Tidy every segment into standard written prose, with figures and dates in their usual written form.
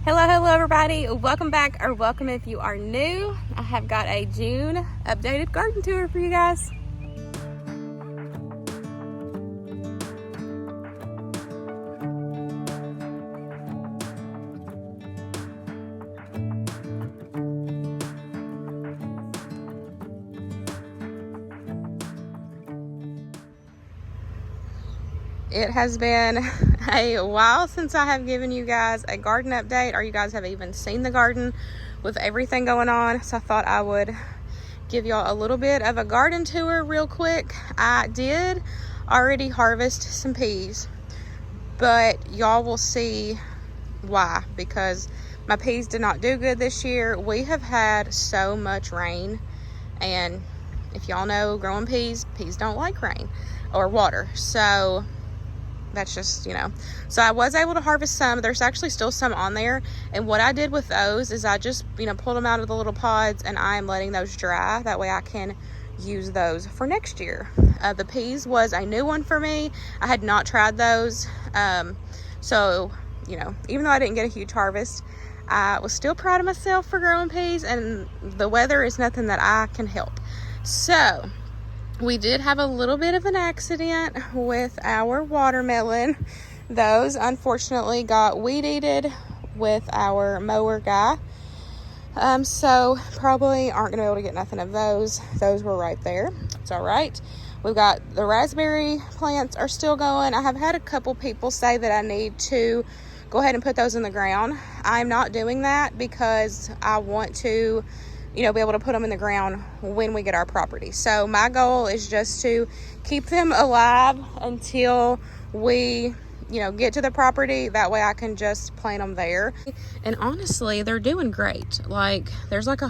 Hello everybody, welcome back, or welcome if you are new. I have got a June updated garden tour for you guys. It has been a while since I have given you guys a garden update, or you guys have even seen the garden with everything going on. So I thought I would give y'all a little bit of a garden tour real quick. I did already harvest some peas, but y'all will see why, because my peas did not do good this year. We have had so much rain, and if y'all know growing peas don't like rain or water, so that's just, so I was able to harvest some. There's actually still some on there, and what I did with those is I just pulled them out of the little pods, and I am letting those dry. That way I can use those for next year. The peas was a new one for me. I had not tried those, so even though I didn't get a huge harvest, I was still proud of myself for growing peas, and the weather is nothing that I can help. So we did have a little bit of an accident with our watermelon. Those unfortunately got weed-eated with our mower guy. So probably aren't going to be able to get nothing of those. Those were right there. It's all right. We've got the raspberry plants are still going. I have had a couple people say that I need to go ahead and put those in the ground. I'm not doing that because I want to be able to put them in the ground when we get our property. So my goal is just to keep them alive until we, get to the property. That way I can just plant them there. And honestly, they're doing great. Like, there's like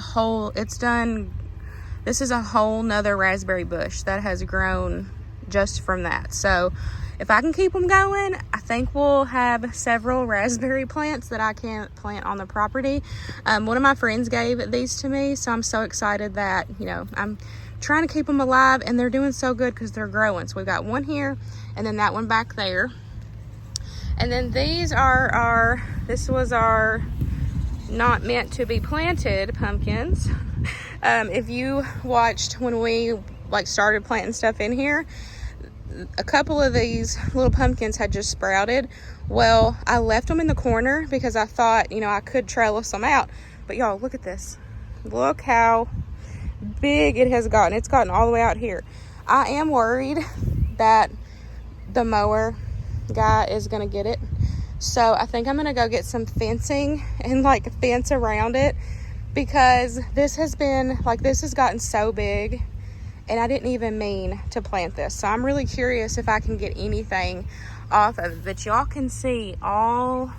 this is a whole nother raspberry bush that has grown just from that. So if I can keep them going, I think we'll have several raspberry plants that I can plant on the property. One of my friends gave these to me, so I'm so excited that, I'm trying to keep them alive, and they're doing so good because they're growing. So we've got one here, and then that one back there. And then these are this was our not meant to be planted pumpkins. If you watched when we started planting stuff in here, a couple of these little pumpkins had just sprouted. Well, I left them in the corner because I thought, I could trellis them out. But y'all, look at this. Look how big it has gotten. It's gotten all the way out here. I am worried that the mower guy is going to get it. So I think I'm going to go get some fencing and fence around it, because this has gotten so big. And I didn't even mean to plant this. So I'm really curious if I can get anything off of it. But y'all can see all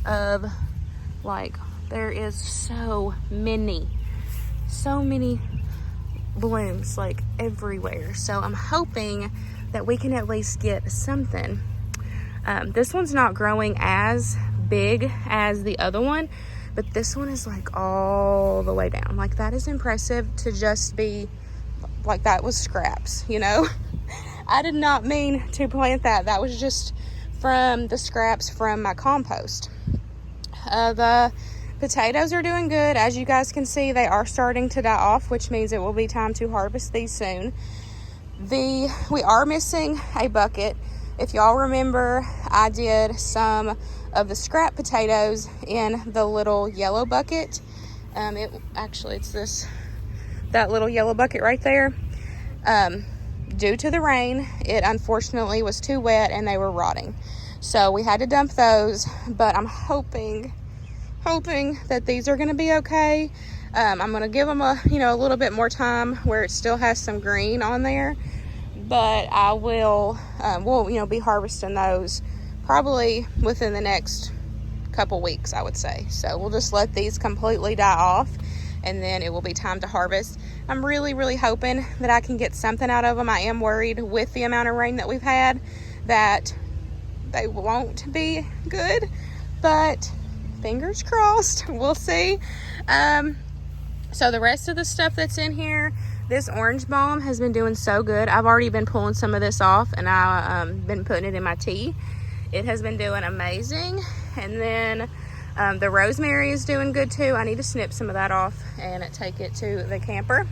of, there is so many blooms, everywhere. So I'm hoping that we can at least get something. This one's not growing as big as the other one, but this one is all the way down. That is impressive to just be that was scraps, I did not mean to plant that. That was just from the scraps from my compost. The potatoes are doing good. As you guys can see, they are starting to die off, which means it will be time to harvest these soon. We are missing a bucket. If y'all remember, I did some of the scrap potatoes in the little yellow bucket. It's that little yellow bucket right there. Due to the rain, it unfortunately was too wet and they were rotting. So we had to dump those, but I'm hoping that these are going to be okay. I'm going to give them a little bit more time where it still has some green on there, but I will, we'll, be harvesting those probably within the next couple weeks, I would say. So we'll just let these completely die off, and then it will be time to harvest. I'm really, really hoping that I can get something out of them. I am worried with the amount of rain that we've had that they won't be good, but fingers crossed. We'll see. So the rest of the stuff that's in here, this orange balm has been doing so good. I've already been pulling some of this off, and I've been putting it in my tea. It has been doing amazing. And then The rosemary is doing good too. I need to snip some of that off and take it to the camper.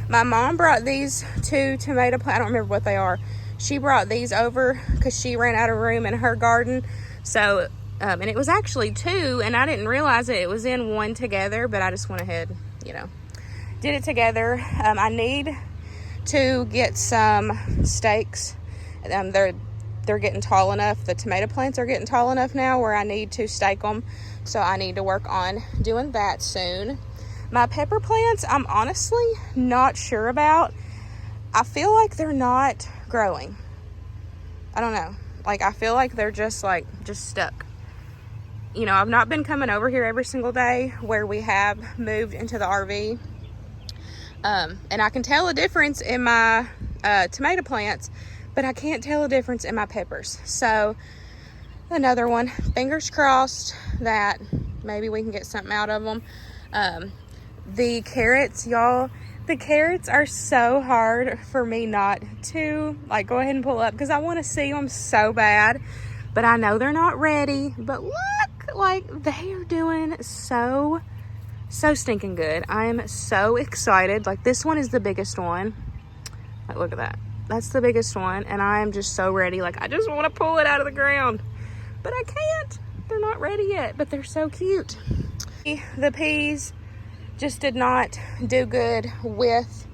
My mom brought these 2 tomato plants. I don't remember what they are. She brought these over because she ran out of room in her garden. So, and it was actually 2, and I didn't realize it was in one together, but I just went ahead, you know, did it together. I need to get some stakes. They're getting tall enough. The tomato plants are getting tall enough now where I need to stake them. So I need to work on doing that soon. My pepper plants, I'm honestly not sure about. I feel like they're not growing. I don't know. Like, I feel like they're just stuck. You know, I've not been coming over here every single day where we have moved into the RV. And I can tell a difference in my tomato plants, but I can't tell a difference in my peppers. So another one, fingers crossed that maybe we can get something out of them. The carrots, y'all, the carrots are so hard for me not to like go ahead and pull up because I want to see them so bad, but I know they're not ready. But look, like, they are doing so stinking good. I am so excited. Like, this one is the biggest one. Like, look at that. That's the biggest one, and I am just so ready. Like, I just want to pull it out of the ground, but I can't. They're not ready yet, but they're so cute. The peas just did not do good with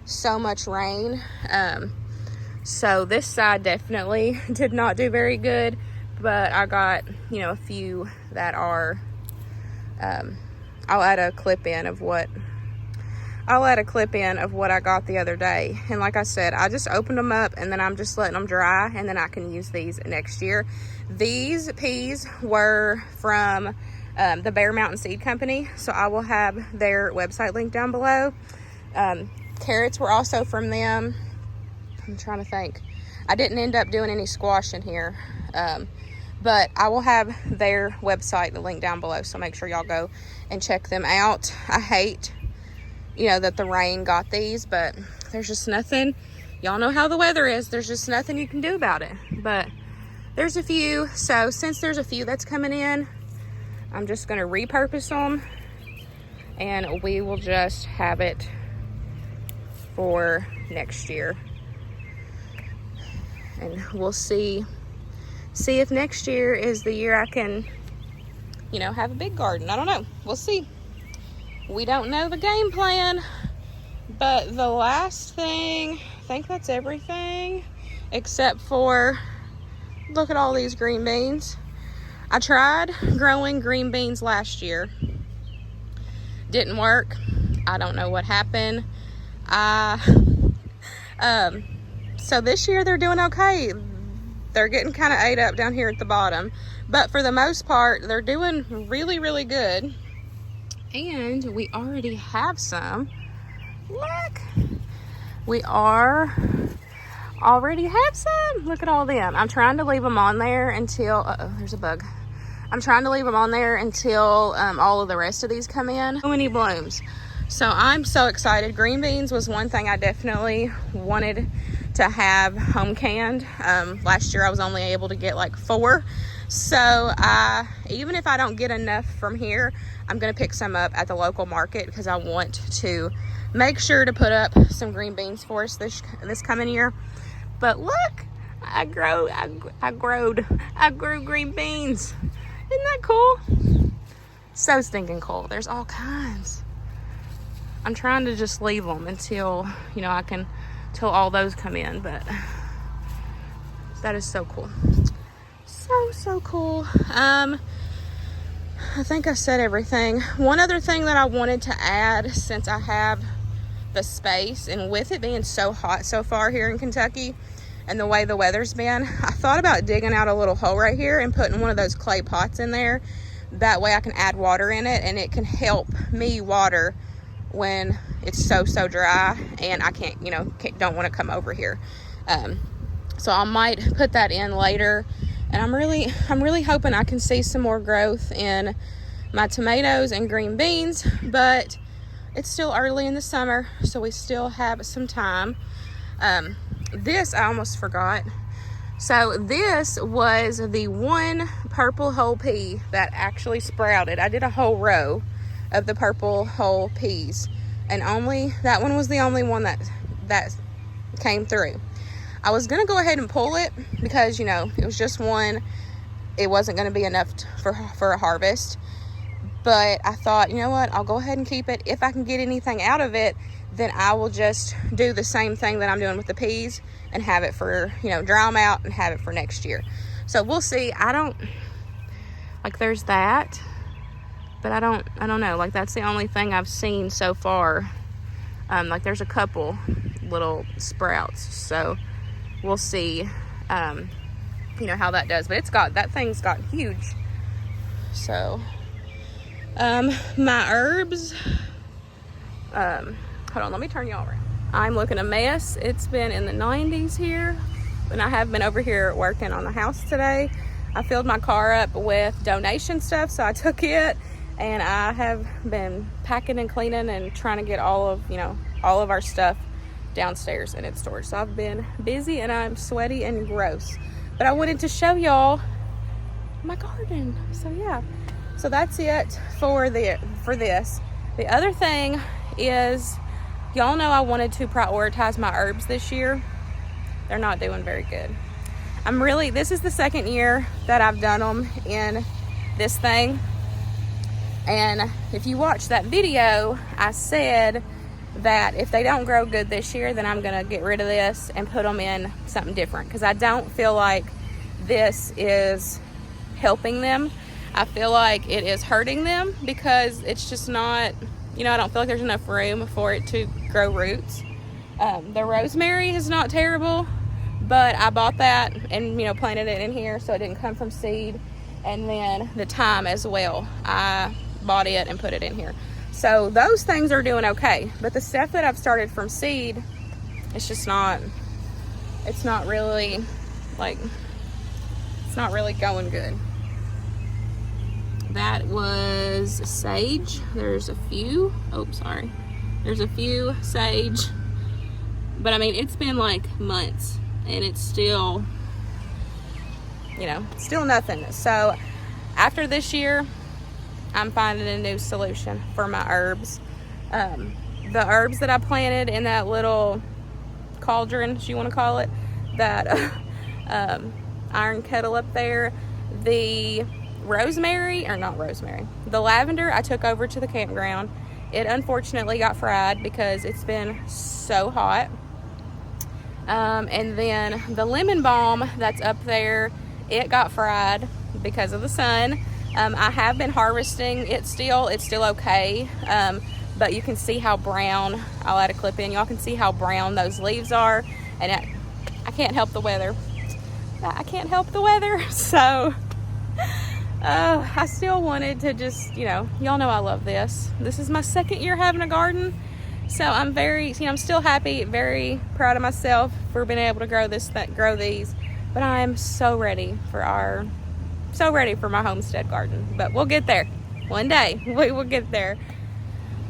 so much rain. So this side definitely did not do very good, but I got, you know, a few that are, I'll add a clip in of what I got the other day. And like I said, I just opened them up and then I'm just letting them dry, and then I can use these next year. These peas were from the BearMountainSeeds company, so I will have their website link down below. Carrots were also from them. I'm trying to think. I didn't end up doing any squash in here, but I will have their website, the link down below, so make sure y'all go and check them out. I hate, you know, that the rain got these, but there's just nothing. Y'all know how the weather is. There's just nothing you can do about it. But there's a few, so since there's a few that's coming in, I'm just going to repurpose them, and we will just have it for next year. And we'll see if next year is the year I can, you know, have a big garden. I don't know. We'll see. We don't know the game plan. But the last thing, I think that's everything, except for, look at all these green beans. I tried growing green beans last year. Didn't work. I don't know what happened. So this year they're doing okay. They're getting kind of ate up down here at the bottom. But for the most part, they're doing really, really good. And we already have some. Look. We already have some. Look at all them. I'm trying to leave them on there until, there's a bug. I'm trying to leave them on there until all of the rest of these come in. So many blooms. So I'm so excited. Green beans was one thing I definitely wanted to have home canned. Last year I was only able to get like 4. So even if I don't get enough from here, I'm gonna pick some up at the local market because I want to make sure to put up some green beans for us this coming year. But look, I grew green beans. Isn't that cool? So stinking cool. There's all kinds. I'm trying to just leave them until, you know, till all those come in, but that is so cool. So cool. I think I said everything. One other thing that I wanted to add, since I have the space, and with it being so hot so far here in Kentucky and the way the weather's been, I thought about digging out a little hole right here and putting one of those clay pots in there. That way I can add water in it, and it can help me water when it's so dry and I can't, you know, don't want to come over here. So I might put that in later. And I'm really hoping I can see some more growth in my tomatoes and green beans, but it's still early in the summer, so we still have some time. This I almost forgot. So this was the one purple whole pea that actually sprouted. I did a whole row of the purple whole peas, and only that one was the only one that came through. I was gonna go ahead and pull it because, you know, it was just one. It wasn't gonna be enough for a harvest. But I thought, you know what, I'll go ahead and keep it. If I can get anything out of it, then I will just do the same thing that I'm doing with the peas and have it for, you know, dry them out and have it for next year. So we'll see. I don't, like, there's that, but I don't know. Like, that's the only thing I've seen so far. Like, there's a couple little sprouts. So we'll see, you know, how that does. But that thing's got huge. So... my herbs, hold on, let me turn y'all around. I'm looking a mess. It's been in the 90s here, and I have been over here working on the house today. I filled my car up with donation stuff, so I took it, and I have been packing and cleaning and trying to get all of our stuff downstairs in its storage. So I've been busy, and I'm sweaty and gross, but I wanted to show y'all my garden. So yeah. So that's it for this. The other thing is, y'all know I wanted to prioritize my herbs this year. They're not doing very good. This is the second year that I've done them in this thing. And if you watch that video, I said that if they don't grow good this year, then I'm gonna get rid of this and put them in something different, because I don't feel like this is helping them. I feel like it is hurting them because it's just not, you know, I don't feel like there's enough room for it to grow roots. The rosemary is not terrible, but I bought that and, you know, planted it in here so it didn't come from seed. And then the thyme as well, I bought it and put it in here. So those things are doing okay, but the stuff that I've started from seed, it's just not, it's not really going good. That was sage. There's a few sage, but I mean, it's been like months and it's still, you know, still nothing. So after this year, I'm finding a new solution for my herbs. The herbs that I planted in that little cauldron, if you want to call it, that iron kettle up there, the lavender I took over to the campground. It unfortunately got fried because it's been so hot. And then the lemon balm that's up there, it got fried because of the sun. I have been harvesting it still. It's still okay. But you can see how brown, I'll add a clip in, y'all can see how brown those leaves are. And I can't help the weather. So I still wanted to just, you know, y'all know I love this. This is my second year having a garden. So I'm I'm still happy, very proud of myself for being able to grow these. But I'm so ready for my homestead garden. But we'll get there. One day, we will get there.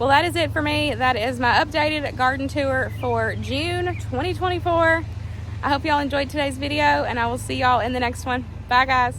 Well, that is it for me. That is my updated garden tour for June 2024. I hope y'all enjoyed today's video, and I will see y'all in the next one. Bye, guys.